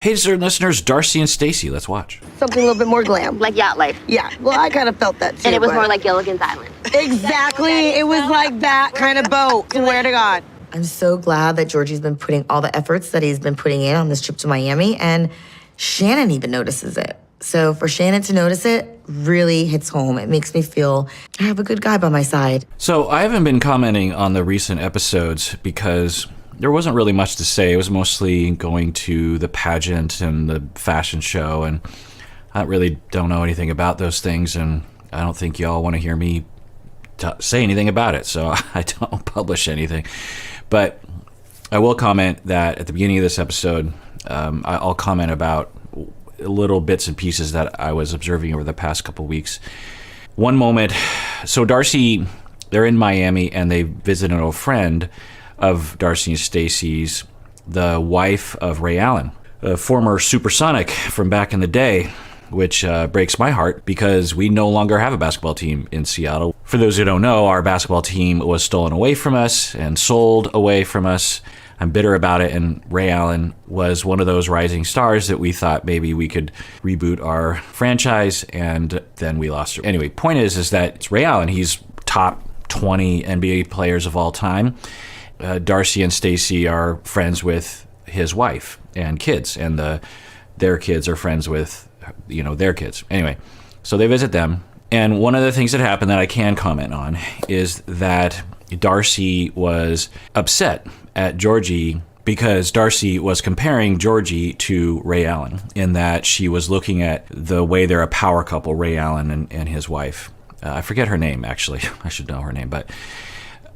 Hey, dear listeners, Darcey and Stacey, let's watch. Something a little bit more glam. Like yacht life. Yeah, well, I kind of felt that too. And it was more like Gilligan's Island. Exactly, it was like that kind of boat, swear to God. I'm so glad that Georgie's been putting all the efforts that he's been putting in on this trip to Miami, and Shannon even notices it. So for Shannon to notice it really hits home. It makes me feel I have a good guy by my side. So I haven't been commenting on the recent episodes because there wasn't really much to say. It was mostly going to the pageant and the fashion show, and I really don't know anything about those things, and I don't think y'all want to hear me say anything about it, so I don't publish anything. But I will comment that at the beginning of this episode, I'll comment about little bits and pieces that I was observing over the past couple weeks. One moment, so Darcey, they're in Miami, and they visited a friend of Darcey and Stacey's, the wife of Ray Allen, a former supersonic from back in the day, which breaks my heart because we no longer have a basketball team in Seattle. For those who don't know, our basketball team was stolen away from us and sold away from us. I'm bitter about it, and Ray Allen was one of those rising stars that we thought maybe we could reboot our franchise, and then we lost her. Anyway, point is that it's Ray Allen. He's top 20 NBA players of all time. Darcey and Stacey are friends with his wife and kids, and their kids are friends with, their kids. Anyway, so they visit them, and one of the things that happened that I can comment on is that Darcey was upset at Georgie because Darcey was comparing Georgie to Ray Allen, in that she was looking at the way they're a power couple, Ray Allen and his wife. I forget her name, actually. I should know her name, but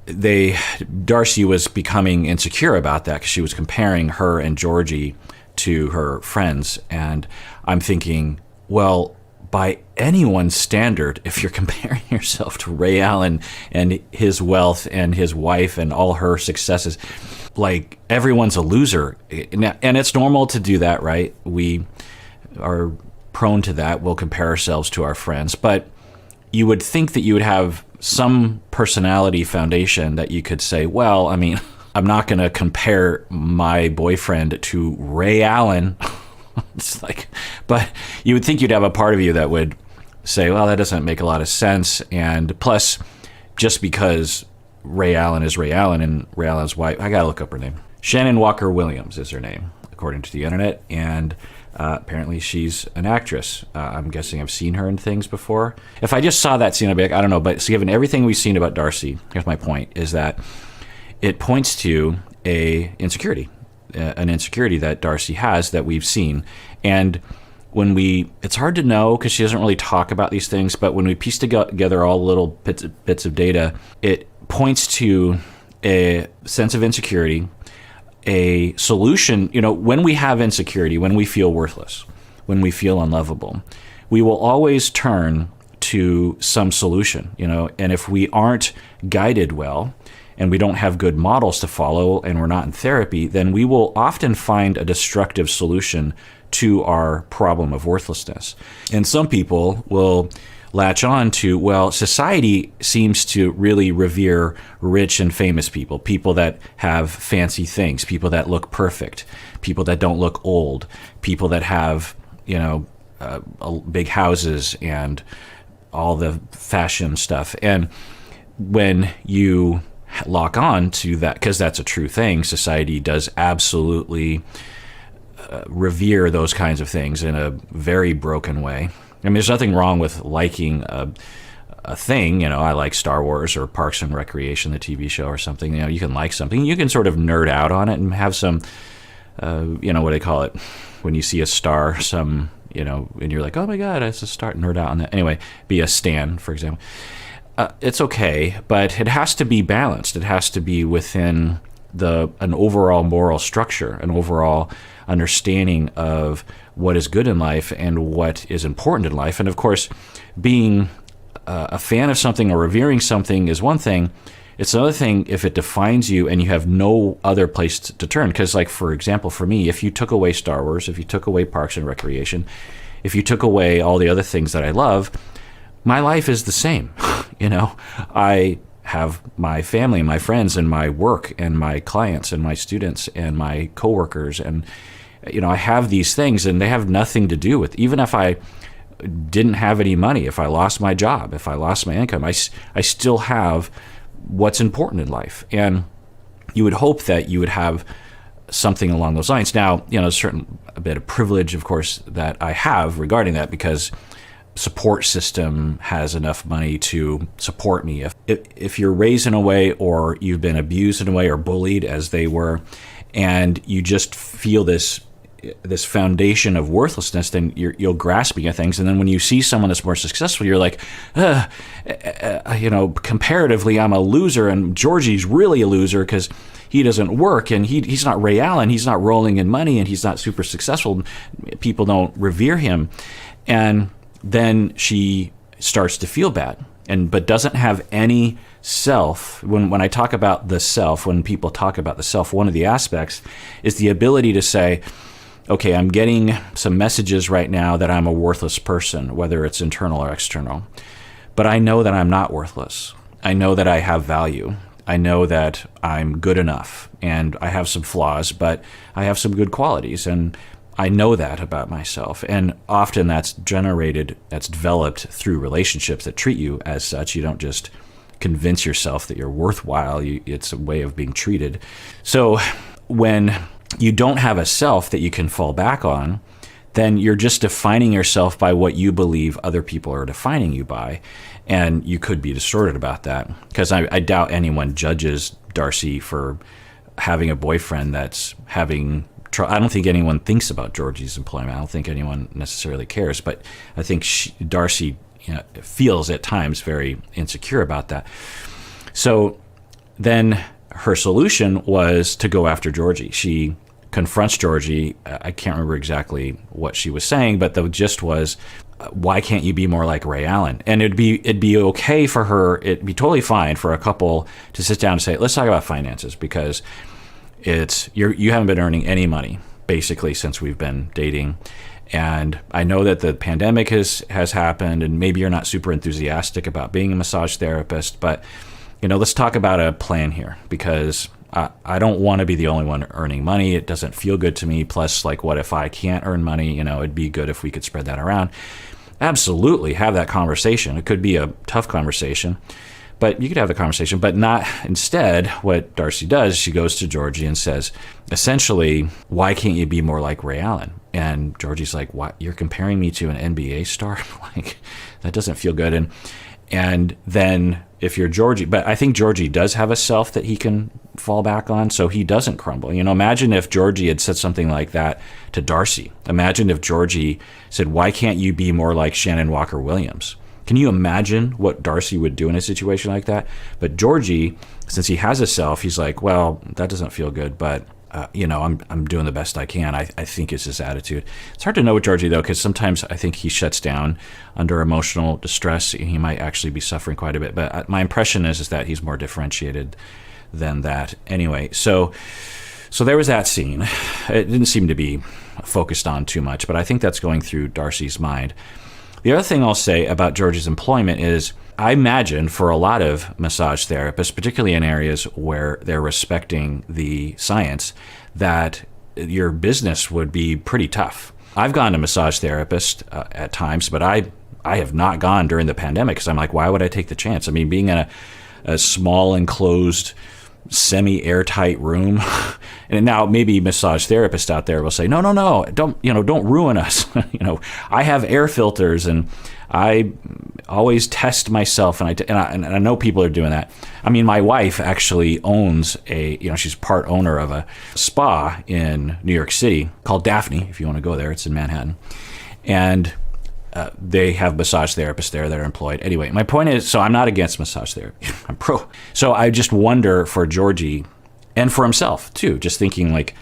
Darcey was becoming insecure about that because she was comparing her and Georgie to her friends. And I'm thinking, well, by anyone's standard, if you're comparing yourself to Ray Allen and his wealth and his wife and all her successes, like, everyone's a loser. And it's normal to do that, right? We are prone to that. We'll compare ourselves to our friends. But you would think that you would have some personality foundation that you could say, well, I mean, I'm not going to compare my boyfriend to Ray Allen. It's like, but you would think you'd have a part of you that would say, well, that doesn't make a lot of sense. And plus, just because Ray Allen is Ray Allen and Ray Allen's wife, I got to look up her name. Shannon Walker Williams is her name, according to the internet. And apparently she's an actress. I'm guessing I've seen her in things before. If I just saw that scene, I'd be like, I don't know. But given everything we've seen about Darcey, here's my point, is that it points to an insecurity that Darcey has that we've seen. And it's hard to know because she doesn't really talk about these things, but when we piece together all little bits of data, it points to a sense of insecurity, a solution. When we have insecurity, when we feel worthless, when we feel unlovable, we will always turn to some solution, and if we aren't guided well and we don't have good models to follow and we're not in therapy, then we will often find a destructive solution to our problem of worthlessness. And some people will latch on to, well, society seems to really revere rich and famous people that have fancy things, people that look perfect, people that don't look old, people that have, big houses and all the fashion stuff. And when you lock on to that, because that's a true thing, society does absolutely revere those kinds of things in a very broken way. I mean, there's nothing wrong with liking a thing. I like Star Wars or Parks and Recreation, the TV show or something. You can like something. You can sort of nerd out on it and have some, what do they call it? When you see a star, and you're like, oh my God, it's a star, nerd out on that. Anyway, be a stan, for example. It's okay, but it has to be balanced. It has to be within an overall moral structure, an overall understanding of what is good in life and what is important in life. And of course, being a fan of something or revering something is one thing. It's another thing if it defines you and you have no other place to turn. Because, like, for example, for me, if you took away Star Wars, if you took away Parks and Recreation, if you took away all the other things that I love, my life is the same. I have my family, my friends, and my work, and my clients, and my students, and my coworkers, and I have these things and they have nothing to do with, even if I didn't have any money, if I lost my job, if I lost my income, I still have what's important in life. And you would hope that you would have something along those lines. Now, a bit of privilege, of course, that I have regarding that, because support system has enough money to support me. If you're raised in a way, or you've been abused in a way, or bullied as they were, and you just feel this foundation of worthlessness, then you're grasping at things. And then when you see someone that's more successful, you're like, comparatively, I'm a loser, and Georgie's really a loser because he doesn't work, and he's not Ray Allen, he's not rolling in money, and he's not super successful. People don't revere him. And then she starts to feel bad, but doesn't have any self. When I talk about the self, when people talk about the self, one of the aspects is the ability to say, okay, I'm getting some messages right now that I'm a worthless person, whether it's internal or external. But I know that I'm not worthless. I know that I have value. I know that I'm good enough, and I have some flaws, but I have some good qualities, and I know that about myself. And often that's developed through relationships that treat you as such. You don't just convince yourself that you're worthwhile. It's a way of being treated. So when you don't have a self that you can fall back on, then you're just defining yourself by what you believe other people are defining you by. And you could be distorted about that, because I doubt anyone judges Darcey for having a boyfriend that's having I don't think anyone thinks about Georgie's employment. I don't think anyone necessarily cares, but I think Darcey feels at times very insecure about that. So then her solution was to go after Georgie. She confronts Georgie. I can't remember exactly what she was saying, but the gist was, why can't you be more like Ray Allen? And it'd be okay for her, it'd be totally fine for a couple to sit down and say, let's talk about finances, because you haven't been earning any money basically since we've been dating. And I know that the pandemic has happened, and maybe you're not super enthusiastic about being a massage therapist, but let's talk about a plan here, because I don't want to be the only one earning money. It doesn't feel good to me. Plus, like, what if I can't earn money? It'd be good if we could spread that around. Absolutely have that conversation. It could be a tough conversation, but you could have the conversation, but not. Instead, what Darcey does, she goes to Georgie and says, essentially, why can't you be more like Ray Allen? And Georgie's like, what? You're comparing me to an NBA star? Like, that doesn't feel good. And then if you're Georgie, but I think Georgie does have a self that he can fall back on, so he doesn't crumble. Imagine if Georgie had said something like that to Darcey. Imagine if Georgie said, why can't you be more like Shannon Walker Williams? Can you imagine what Darcey would do in a situation like that? But Georgie, since he has a self, he's like, well, that doesn't feel good, but I'm doing the best I can. I think is his attitude. It's hard to know with Georgie, though, because sometimes I think he shuts down under emotional distress. He might actually be suffering quite a bit. But my impression is that he's more differentiated than that. Anyway, so there was that scene. It didn't seem to be focused on too much, but I think that's going through Darcey's mind. The other thing I'll say about Georgie's employment is, I imagine for a lot of massage therapists, particularly in areas where they're respecting the science, that your business would be pretty tough. I've gone to massage therapists at times, but I have not gone during the pandemic, because I'm like, why would I take the chance? I mean, being in a small enclosed semi-airtight room. And now maybe massage therapists out there will say, no, don't ruin us. I have air filters, and I always test myself, and I know people are doing that. I mean, my wife actually owns she's part owner of a spa in New York City called Daphne. If you want to go there, it's in Manhattan. And they have massage therapists there that are employed. Anyway, my point is, so I'm not against massage therapy. I'm pro. So I just wonder for Georgie, and for himself too, just thinking like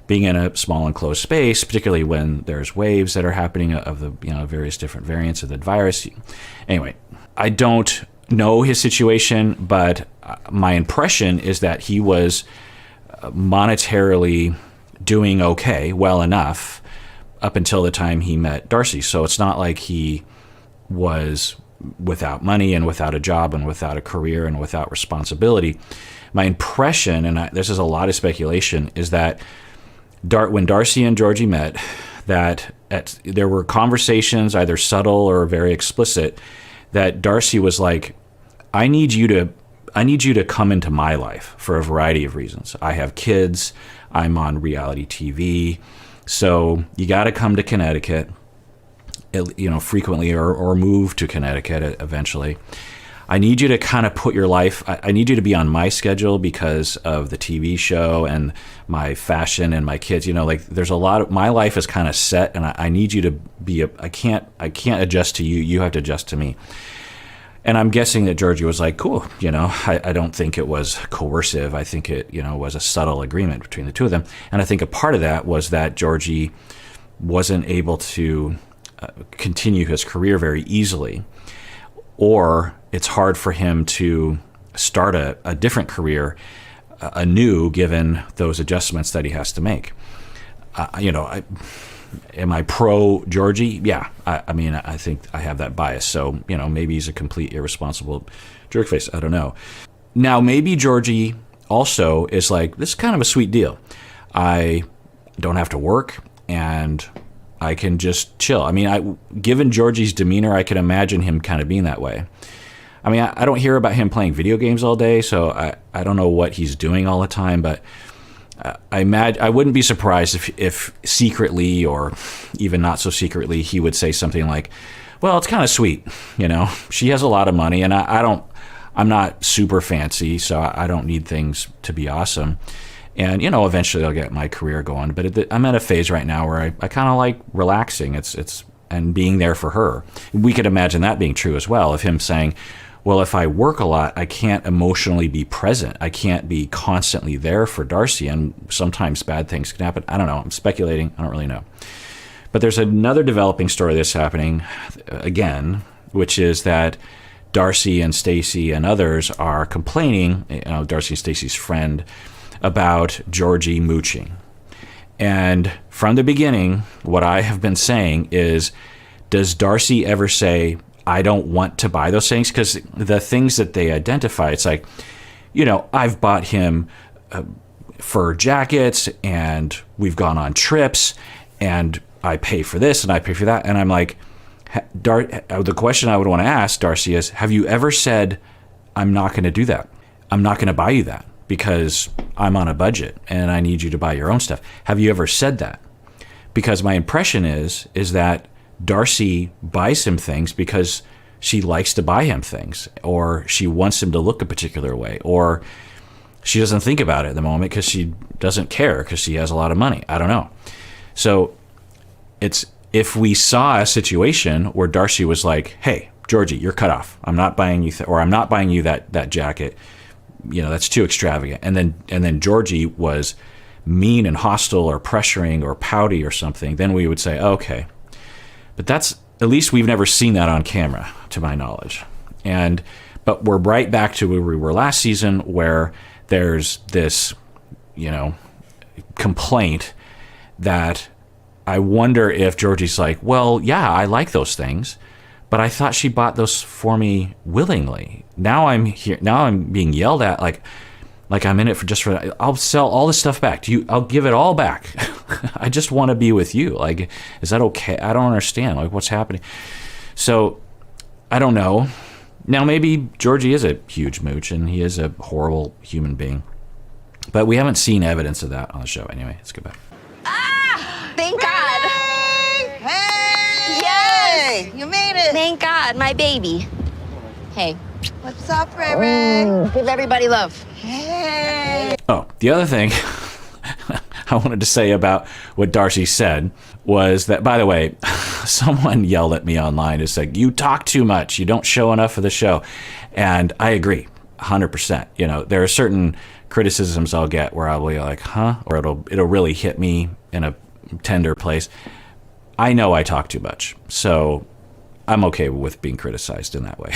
being in a small enclosed space, particularly when there's waves that are happening of the various different variants of the virus. Anyway, I don't know his situation, but my impression is that he was monetarily doing okay, well enough, up until the time he met Darcey. So it's not like he was without money and without a job and without a career and without responsibility. My impression, and this is a lot of speculation, is that when Darcey and Georgie met, that there were conversations, either subtle or very explicit, that Darcey was like, I need you to come into my life for a variety of reasons. I have kids. I'm on reality TV. So you got to come to Connecticut, frequently, or move to Connecticut eventually. I need you to kind of put your life, I need you to be on my schedule because of the TV show and my fashion and my kids. There's a lot of, my life is kind of set, and I need you to be, I can't adjust to you. You have to adjust to me. And I'm guessing that Georgie was like, cool, I don't think it was coercive. I think it, was a subtle agreement between the two of them. And I think a part of that was that Georgie wasn't able to continue his career very easily, or it's hard for him to start a different career anew given those adjustments that he has to make. Am I pro Georgie? Yeah. I think I have that bias. So, maybe he's a complete irresponsible jerkface. I don't know. Now, maybe Georgie also is like, this is kind of a sweet deal. I don't have to work and I can just chill. Given Georgie's demeanor, I can imagine him kind of being that way. I don't hear about him playing video games all day, so I don't know what he's doing all the time, but I wouldn't be surprised if secretly, or even not so secretly, he would say something like, well, it's kind of sweet, she has a lot of money, and I'm not super fancy, so I don't need things to be awesome. And, eventually I'll get my career going. But I'm at a phase right now where I kind of like relaxing. And being there for her. We could imagine that being true as well, of him saying, well, if I work a lot, I can't emotionally be present. I can't be constantly there for Darcey, and sometimes bad things can happen. I don't know. I'm speculating. I don't really know. But there's another developing story that's happening again, which is that Darcey and Stacey and others are complaining, Darcey and Stacey's friend, about Georgie mooching. And from the beginning, what I have been saying is, does Darcey ever say, I don't want to buy those things? Because the things that they identify, it's like, I've bought him fur jackets, and we've gone on trips, and I pay for this and I pay for that. And I'm like, the question I would want to ask Darcey is, have you ever said, I'm not going to do that? I'm not going to buy you that because I'm on a budget and I need you to buy your own stuff. Have you ever said that? Because my impression is that Darcey buys him things because she likes to buy him things, or she wants him to look a particular way, or she doesn't think about it at the moment because she doesn't care because she has a lot of money. I don't know. So it's, if we saw a situation where Darcey was like, hey, Georgie, you're cut off. I'm not buying you, or I'm not buying you that jacket. That's too extravagant. And then Georgie was mean and hostile or pressuring or pouty or something, then we would say, okay. But that's, at least we've never seen that on camera, to my knowledge. But we're right back to where we were last season, where there's this, complaint that I wonder if Georgie's like, well, yeah, I like those things, but I thought she bought those for me willingly. Now I'm here. Now I'm being yelled at like I'm in it for I'll sell all this stuff back to you. I'll give it all back. I just want to be with you. Like, is that okay? I don't understand. Like, what's happening? So I don't know. Now, maybe Georgie is a huge mooch and he is a horrible human being, but we haven't seen evidence of that on the show. Anyway, let's go back. Thank God. Hey! Yes! You made it! Thank God, my baby. Hey, What's up, Ray Ray? give everybody love. Hey! Oh, the other thing I wanted to say about what Darcey said was that, by the way, someone yelled at me online and said, you talk too much. You don't show enough of the show. And I agree, 100%. There are certain criticisms I'll get where I'll be like, huh? Or it'll really hit me in a tender place. I know I talk too much, so I'm okay with being criticized in that way.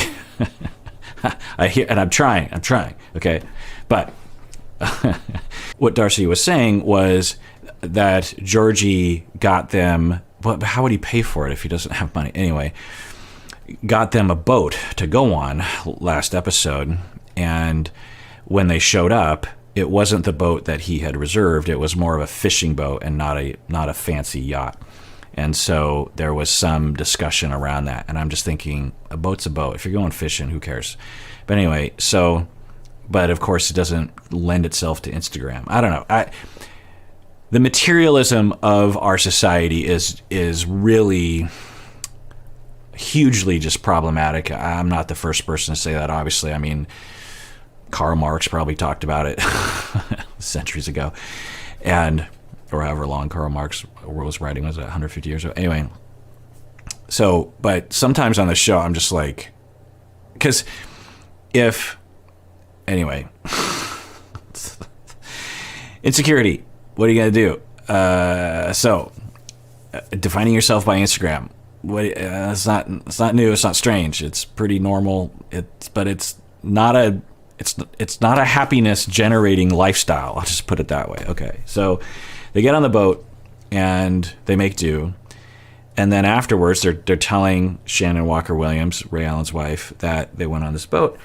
I'm trying, okay? But what Darcey was saying was that Georgie got them, but how would he pay for it if he doesn't have money? Anyway, got them a boat to go on last episode, and when they showed up, it wasn't the boat that he had reserved. It was more of a fishing boat and not a fancy yacht. And so there was some discussion around that. And I'm just thinking, a boat's a boat. If you're going fishing, who cares? But anyway, but of course it doesn't lend itself to Instagram. I don't know. The materialism of our society is really hugely just problematic. I'm not the first person to say that, obviously. I mean, Karl Marx probably talked about it centuries ago, or however long Karl Marx was writing, was it 150 years ago? Anyway, but sometimes on the show, I'm just like, because insecurity, what are you going to do? Defining yourself by Instagram, it's not new, it's not strange, it's pretty normal, but it's not a happiness generating lifestyle. I'll just put it that way. Okay. So they get on the boat and they make do. And then afterwards they're telling Shannon Walker Williams, Ray Allen's wife, that they went on this boat.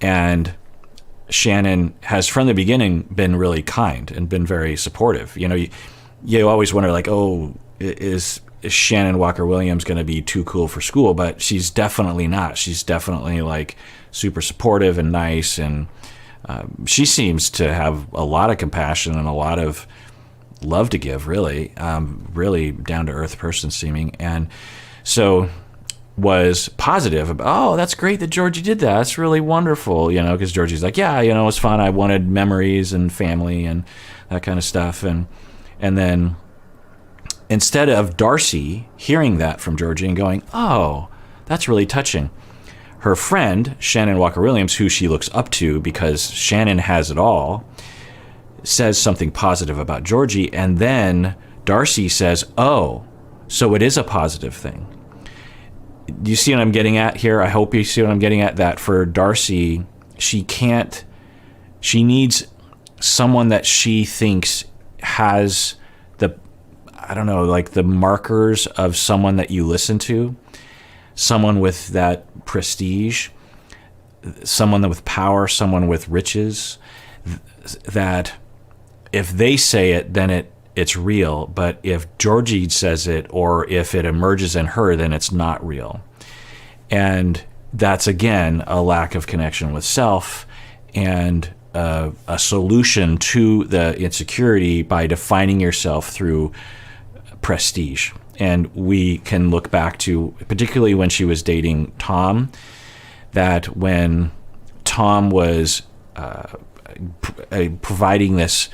And Shannon has from the beginning been really kind and been very supportive. You know, you always wonder, like, oh, is Shannon Walker Williams going to be too cool for school? But she's definitely not. She's definitely like super supportive and nice, and she seems to have a lot of compassion and a lot of love to give, really. Really down-to-earth person seeming. And so was positive about, oh, that's great that Georgie did that. That's really wonderful, you know, because Georgie's like, yeah, you know, it was fun. I wanted memories and family and that kind of stuff. And then instead of Darcey hearing that from Georgie and going, oh, that's really touching, her friend, Shannon Walker Williams, who she looks up to because Shannon has it all, says something positive about Georgie. And then Darcey says, oh, so it is a positive thing. Do you see what I'm getting at here? I hope you see what I'm getting at, that for Darcey, she needs someone that she thinks has the markers of someone that you listen to, someone with that prestige, someone with power, someone with riches, that if they say it, then it's real. But if Georgie says it, or if it emerges in her, then it's not real. And that's, again, a lack of connection with self and a solution to the insecurity by defining yourself through prestige. And we can look back to, particularly when she was dating Tom, that when Tom was providing this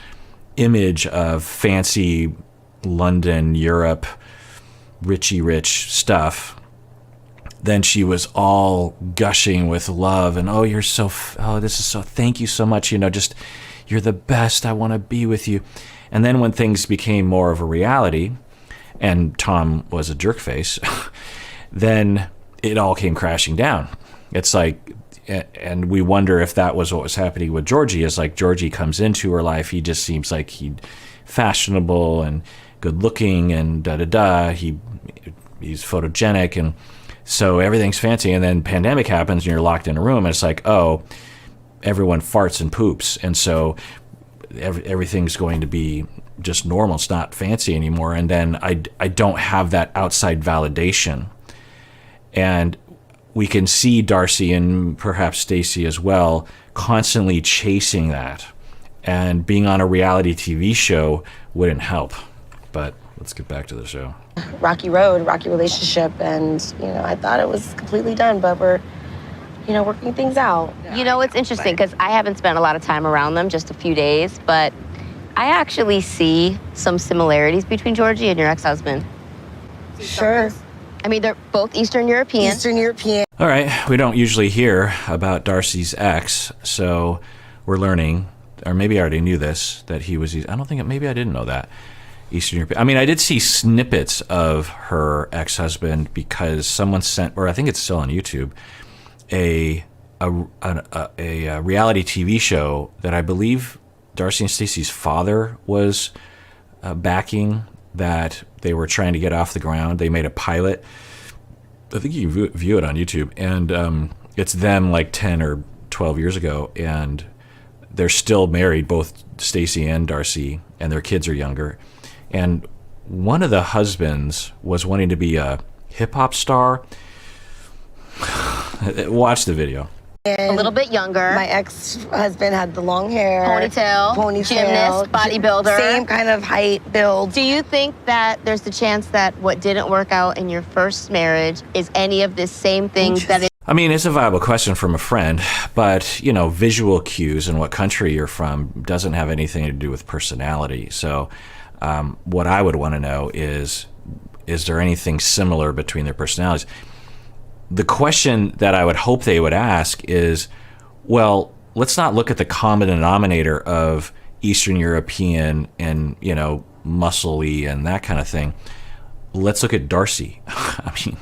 image of fancy London, Europe, richy rich stuff, then she was all gushing with love and, oh, this is so, thank you so much, you know, just, you're the best, I want to be with you. And then when things became more of a reality and Tom was a jerk face, then it all came crashing down. It's like, and we wonder if that was what was happening with Georgie. Is like Georgie comes into her life, he just seems like he's fashionable and good looking and he's photogenic, and so everything's fancy. And then pandemic happens and you're locked in a room and it's like, oh, everyone farts and poops, and so everything's going to be just normal. It's not fancy anymore. And then I don't have that outside validation. And we can see Darcey and perhaps Stacey as well constantly chasing that. And being on a reality TV show wouldn't help. But let's get back to the show. Rocky road, rocky relationship, and, you know, I thought it was completely done, but we're, you know, working things out. You know, it's interesting because I haven't spent a lot of time around them, just a few days, but I actually see some similarities between Georgie and your ex-husband. Sure. I mean, they're both Eastern European. Eastern European. All right, we don't usually hear about Darcey's ex, so we're learning, or maybe I already knew this, that he was, maybe I didn't know that, Eastern European. I mean, I did see snippets of her ex-husband because someone sent, or I think it's still on YouTube, a reality TV show that I believe Darcey and Stacey's father was backing, that they were trying to get off the ground. They made a pilot. I think you can view it on YouTube, and it's them like 10 or 12 years ago, and they're still married, both Stacey and Darcey, and their kids are younger. And one of the husbands was wanting to be a hip hop star. Watch the video. A little bit younger. My ex-husband had the long hair. Ponytail. Gymnast, bodybuilder. Same kind of height, build. Do you think that there's the chance that what didn't work out in your first marriage is any of this same thing that it... I mean, it's a viable question from a friend, but, you know, visual cues and what country you're from doesn't have anything to do with personality. So what I would want to know is there anything similar between their personalities? The question that I would hope they would ask is, well, let's not look at the common denominator of Eastern European and, you know, muscly and that kind of thing. Let's look at Darcey. I mean,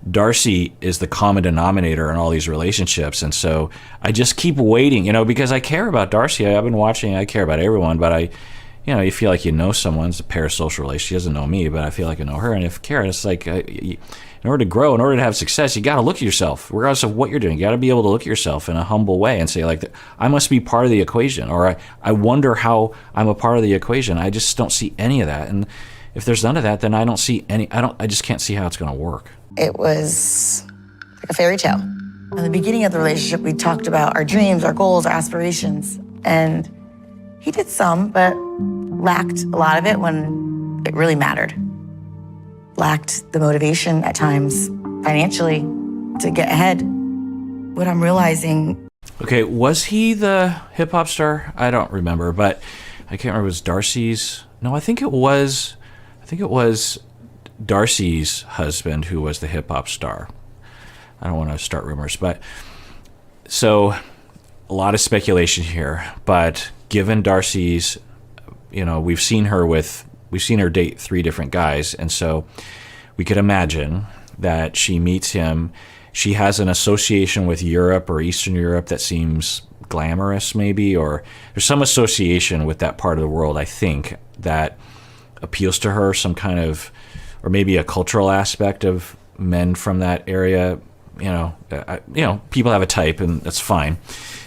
Darcey is the common denominator in all these relationships. And so I just keep waiting, you know, because I care about Darcey. I've been watching, I care about everyone, but you know, you feel like you know someone's a parasocial relationship. She doesn't know me, but I feel like I know her. And if Karen, it's like, in order to grow, in order to have success, you got to look at yourself, regardless of what you're doing. You got to be able to look at yourself in a humble way and say, like, I must be part of the equation, or I wonder how I'm a part of the equation. I just don't see any of that. And if there's none of that, then I don't see any. I just can't see how it's going to work. It was like a fairy tale. In the beginning of the relationship, we talked about our dreams, our goals, our aspirations, and he did some, but lacked a lot of it when it really mattered. Lacked the motivation at times financially to get ahead. What I'm realizing... Okay, was he the hip hop star? I don't remember, but I can't remember. It was Darcey's... No, I think it was Darcey's husband who was the hip hop star. I don't want to start rumors, but... So, a lot of speculation here, but given Darcey's... You know, we've seen her date 3 different guys, and so we could imagine that she meets him. She has an association with Europe or Eastern Europe that seems glamorous, maybe, or there's some association with that part of the world, I think, that appeals to her, some kind of, or maybe a cultural aspect of men from that area. You know, people have a type, and that's fine.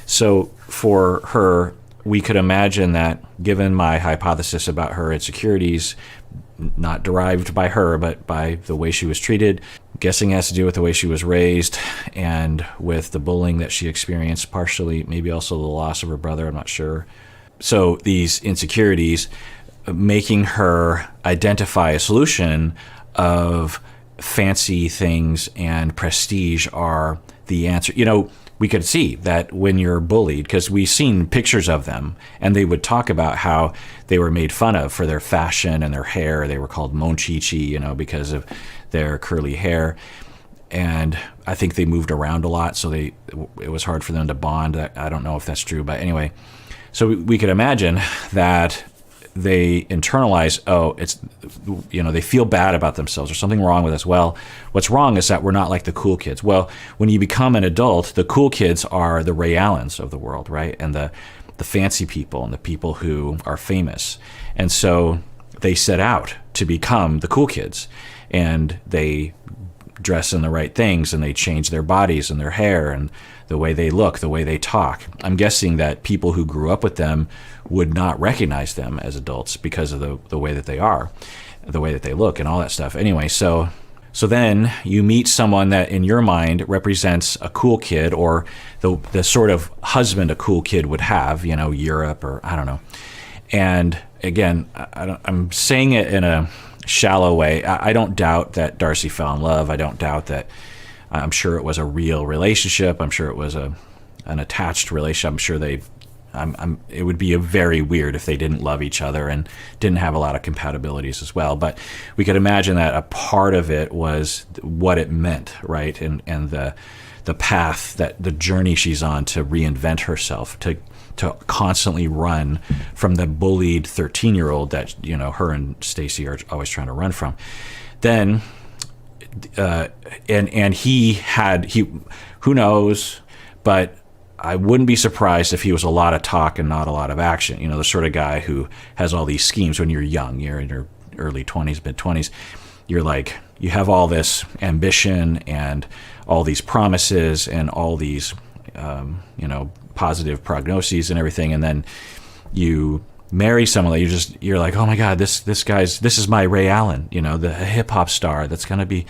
So for her, we could imagine that, given my hypothesis about her insecurities, not derived by her, but by the way she was treated, guessing has to do with the way she was raised and with the bullying that she experienced, partially, maybe also the loss of her brother, I'm not sure. So these insecurities, making her identify a solution of fancy things and prestige are the answer. You know, we could see that when you're bullied, because we've seen pictures of them, and they would talk about how they were made fun of for their fashion and their hair. They were called monchichi, you know, because of their curly hair. And I think they moved around a lot, so it was hard for them to bond. I don't know if that's true, but anyway. So we could imagine that they internalize, they feel bad about themselves. There's something wrong with us. Well, what's wrong is that we're not like the cool kids. Well, when you become an adult, the cool kids are the Ray Allens of the world, right? And the fancy people and the people who are famous. And so they set out to become the cool kids. And they dress in the right things, and they change their bodies and their hair and the way they look, the way they talk. I'm guessing that people who grew up with them would not recognize them as adults because of the way that they are, the way that they look and all that stuff. Anyway, so then you meet someone that in your mind represents a cool kid, or the sort of husband a cool kid would have, you know, Europe, or I don't know. And again, I'm saying it in a shallow way. I don't doubt that Darcey fell in love. I don't doubt that. I'm sure it was a real relationship. I'm sure it was an attached relationship. I'm sure it would be very weird if they didn't love each other and didn't have a lot of compatibilities as well. But we could imagine that a part of it was what it meant, right? And the path, that the journey she's on to reinvent herself, to constantly run from the bullied 13-year-old that, you know, her and Stacey are always trying to run from. Then and he who knows, but I wouldn't be surprised if he was a lot of talk and not a lot of action. You know, the sort of guy who has all these schemes. When you're young, you're in your early 20s, mid-20s, you're like, you have all this ambition and all these promises and all these positive prognoses and everything, and then you marry someone that you're like, oh my God, this is my Ray Allen, the hip hop star that's gonna be,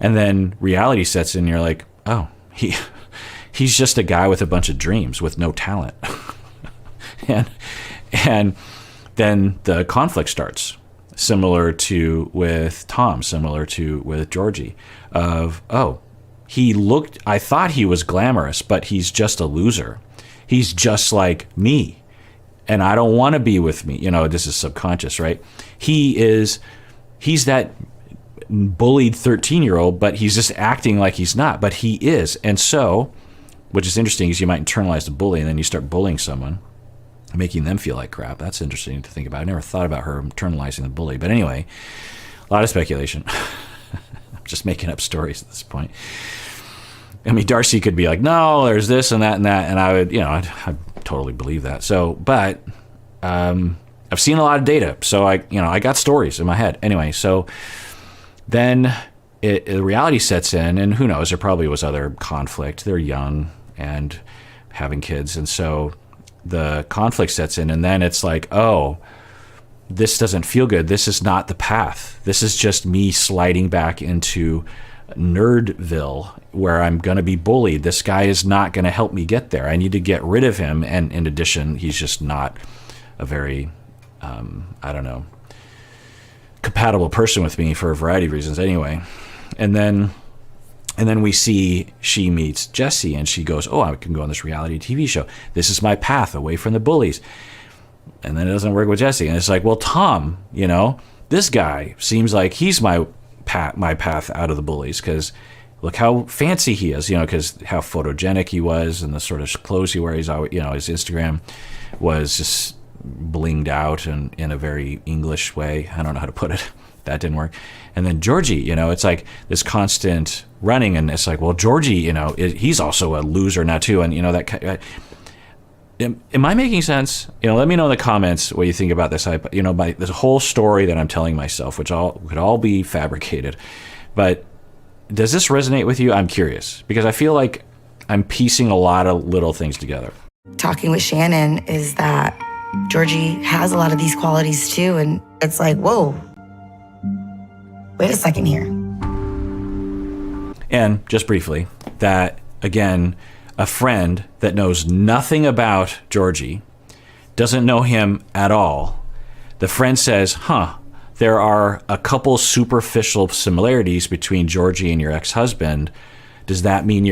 and then reality sets in, and you're like, oh, he's just a guy with a bunch of dreams with no talent. and then the conflict starts, similar to with Tom, similar to with Georgie, of, oh, I thought he was glamorous, but he's just a loser. He's just like me, and I don't want to be with me. This is subconscious, right? He's that bullied 13-year-old, but he's just acting like he's not, but he is. And so, which is interesting, is you might internalize the bully, and then you start bullying someone, making them feel like crap. That's interesting to think about. I never thought about her internalizing the bully. But anyway, a lot of speculation. I'm just making up stories at this point. I mean, Darcey could be like, no, there's this and that, and I would, I'd totally believe that. So, but I've seen a lot of data, so I got stories in my head. Anyway, so then the reality sets in, and who knows, there probably was other conflict. They're young and having kids, and so the conflict sets in, and then it's like, oh, this doesn't feel good. This is not the path. This is just me sliding back into Nerdville, where I'm going to be bullied. This guy is not going to help me get there. I need to get rid of him. And in addition, he's just not a very, compatible person with me for a variety of reasons anyway. And then we see she meets Jesse, and she goes, oh, I can go on this reality TV show. This is my path away from the bullies. And then it doesn't work with Jesse. And it's like, well, Tom, this guy seems like he's my path out of the bullies, because look how fancy he is, because how photogenic he was, and the sort of clothes he wears. His Instagram was just blinged out and in a very English way. I don't know how to put it. That didn't work. And then Georgie, it's like this constant running, and it's like, well, Georgie, he's also a loser now too, and that. Am I making sense? Let me know in the comments what you think about this. This whole story that I'm telling myself, which could all be fabricated, but does this resonate with you? I'm curious, because I feel like I'm piecing a lot of little things together. Talking with Shannon is that Georgie has a lot of these qualities too, and it's like, whoa, wait a second here. And just briefly, that again, a friend that knows nothing about Georgie, doesn't know him at all. The friend says, there are a couple superficial similarities between Georgie and your ex-husband. Does that mean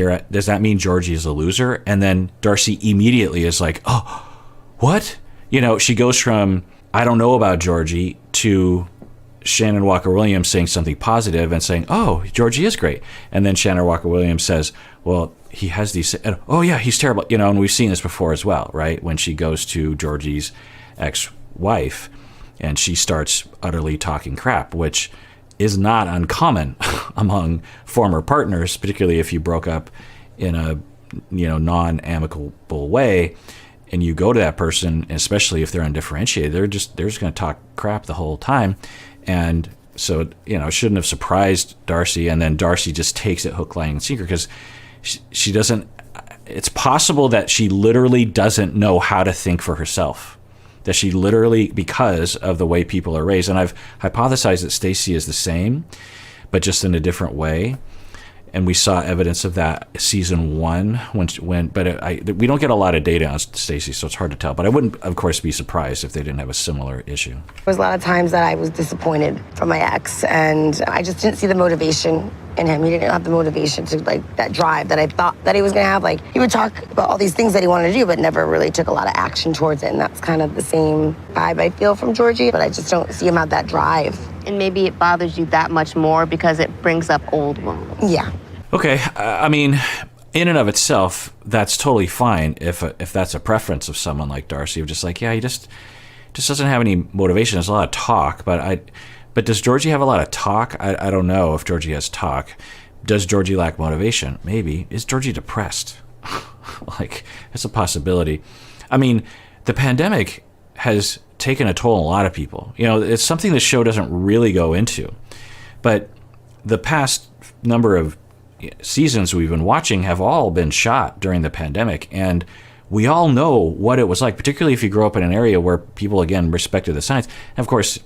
Georgie is a loser? And then Darcey immediately is like, oh, what? She goes from, I don't know about Georgie, to Shannon Walker-Williams saying something positive and saying, oh, Georgie is great. And then Shannon Walker-Williams says, well, he has these, oh yeah, he's terrible. And we've seen this before as well, right? When she goes to Georgie's ex-wife and she starts utterly talking crap, which is not uncommon among former partners, particularly if you broke up in a, non-amicable way. And you go to that person, especially if they're undifferentiated, they're just going to talk crap the whole time. And so, it shouldn't have surprised Darcey. And then Darcey just takes it hook, line, and sinker, because she doesn't, it's possible that she literally doesn't know how to think for herself. That she literally, because of the way people are raised, and I've hypothesized that Stacey is the same, but just in a different way. And we saw evidence of that season 1 we don't get a lot of data on Stacey, so it's hard to tell. But I wouldn't, of course, be surprised if they didn't have a similar issue. There was a lot of times that I was disappointed from my ex, and I just didn't see the motivation in him. He didn't have the motivation to, that drive that I thought that he was going to have. He would talk about all these things that he wanted to do, but never really took a lot of action towards it. And that's kind of the same vibe I feel from Georgie, but I just don't see him have that drive. And maybe it bothers you that much more because it brings up old wounds. Yeah. Okay, I mean, in and of itself, that's totally fine if that's a preference of someone like Darcey, of just like, yeah, he just doesn't have any motivation. There's a lot of talk, but does Georgie have a lot of talk? I don't know if Georgie has talk. Does Georgie lack motivation? Maybe. Is Georgie depressed? It's a possibility. I mean, the pandemic has taken a toll on a lot of people. It's something the show doesn't really go into, but the past number of seasons we've been watching have all been shot during the pandemic, and we all know what it was like, particularly if you grow up in an area where people, again, respected the science. And of course,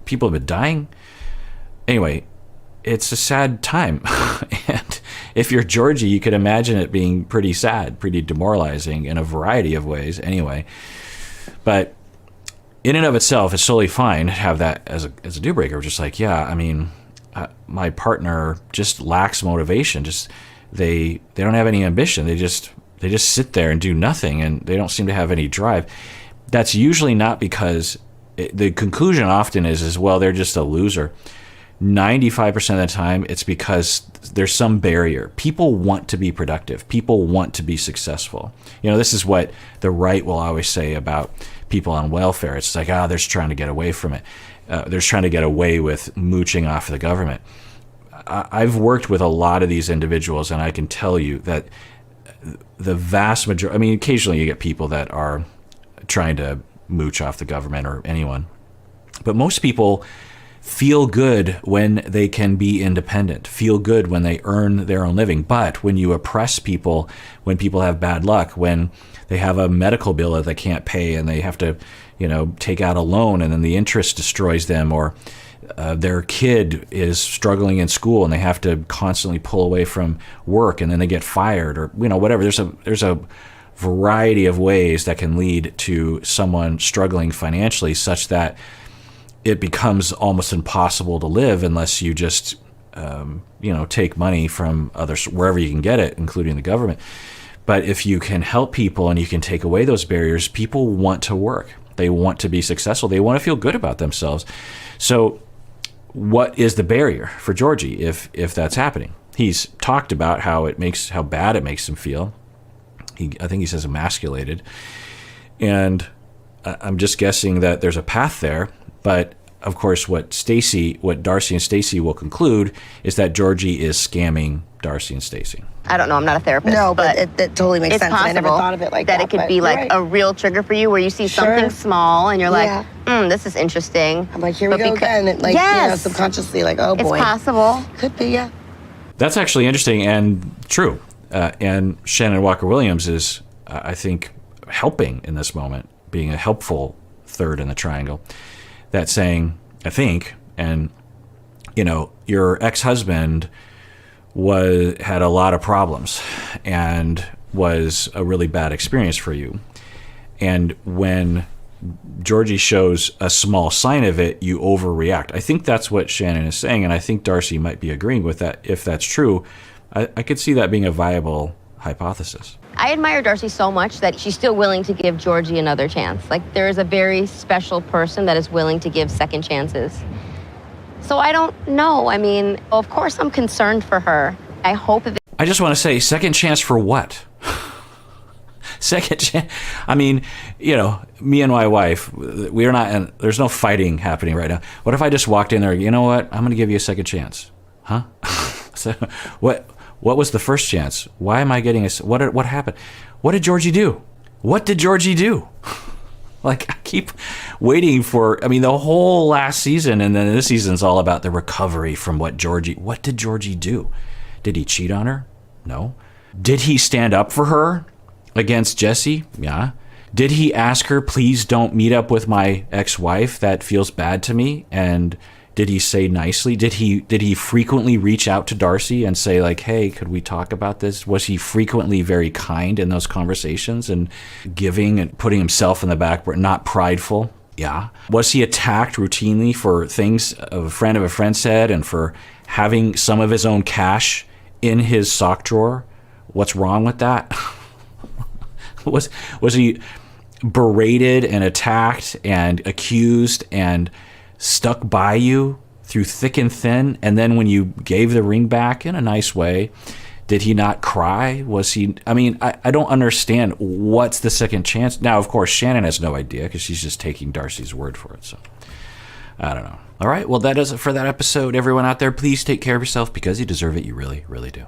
people have been dying. Anyway, it's a sad time. And if you're Georgie, you could imagine it being pretty sad, pretty demoralizing in a variety of ways anyway. But in and of itself, it's totally fine to have that as a deal breaker. Just like, yeah, I mean, my partner just lacks motivation. Just they don't have any ambition. They just sit there and do nothing, and they don't seem to have any drive. That's usually not because the conclusion often is, well, they're just a loser. 95% of the time, it's because there's some barrier. People want to be productive. People want to be successful. This is what the right will always say about people on welfare. It's like, they're just trying to get away from it. They're just trying to get away with mooching off the government. I've worked with a lot of these individuals, and I can tell you that the vast majority, I mean, occasionally you get people that are trying to mooch off the government or anyone, but most people feel good when they can be independent, feel good when they earn their own living. But when you oppress people, when people have bad luck, when they have a medical bill that they can't pay and they have to, take out a loan and then the interest destroys them, or their kid is struggling in school and they have to constantly pull away from work and then they get fired, or whatever. There's a variety of ways that can lead to someone struggling financially, such that it becomes almost impossible to live unless you just take money from others wherever you can get it, including the government. But if you can help people and you can take away those barriers, people want to work. They want to be successful. They want to feel good about themselves. So what is the barrier for Georgie if that's happening? He's talked about how bad it makes him feel. I think he says emasculated. And I'm just guessing that there's a path there. But of course, what Darcey and Stacey will conclude is that Georgie is scamming Darcey and Stacey. I don't know. I'm not a therapist. No, but it totally makes it's sense. Possible I never thought of it like that. That it could be like right. a real trigger for you, where you see something small and you're like, this is interesting. I'm like, here we go again. And subconsciously, like, oh boy. It's possible. Could be, yeah. That's actually interesting and true. And Shannon Walker-Williams is, I think, helping in this moment, being a helpful third in the triangle. That's saying, I think, and your ex-husband had a lot of problems and was a really bad experience for you. And when Georgie shows a small sign of it, you overreact. I think that's what Shannon is saying, and I think Darcey might be agreeing with that. If that's true, I could see that being a viable hypothesis. I admire Darcey so much that she's still willing to give Georgie another chance. Like, there is a very special person that is willing to give second chances. So I don't know. I mean, of course I'm concerned for her. I hope if I just want to say, second chance for what? Second chance. I mean, me and my wife, we are not, there's no fighting happening right now. What if I just walked in there, you know what? I'm going to give you a second chance. Huh? So what was the first chance? Why am I getting what happened? What did Georgie do? What did Georgie do? Like, I keep waiting for, the whole last season, and then this season's all about the recovery from what did Georgie do? Did he cheat on her? No. Did he stand up for her against Jesse? Yeah. Did he ask her, please don't meet up with my ex-wife? That feels bad to me. And did he say nicely? Did he frequently reach out to Darcey and say, like, hey, could we talk about this? Was he frequently very kind in those conversations and giving and putting himself in the back, not prideful? Yeah. Was he attacked routinely for things a friend said, and for having some of his own cash in his sock drawer? What's wrong with that? Was he berated and attacked and accused and stuck by you through thick and thin, and then when you gave the ring back in a nice way, did he not cry? Was he, I don't understand what's the second chance. Now, of course, Shannon has no idea because she's just taking Darcey's word for it, so I don't know. All right, well, that does it for that episode. Everyone out there, please take care of yourself because you deserve it. You really, really do.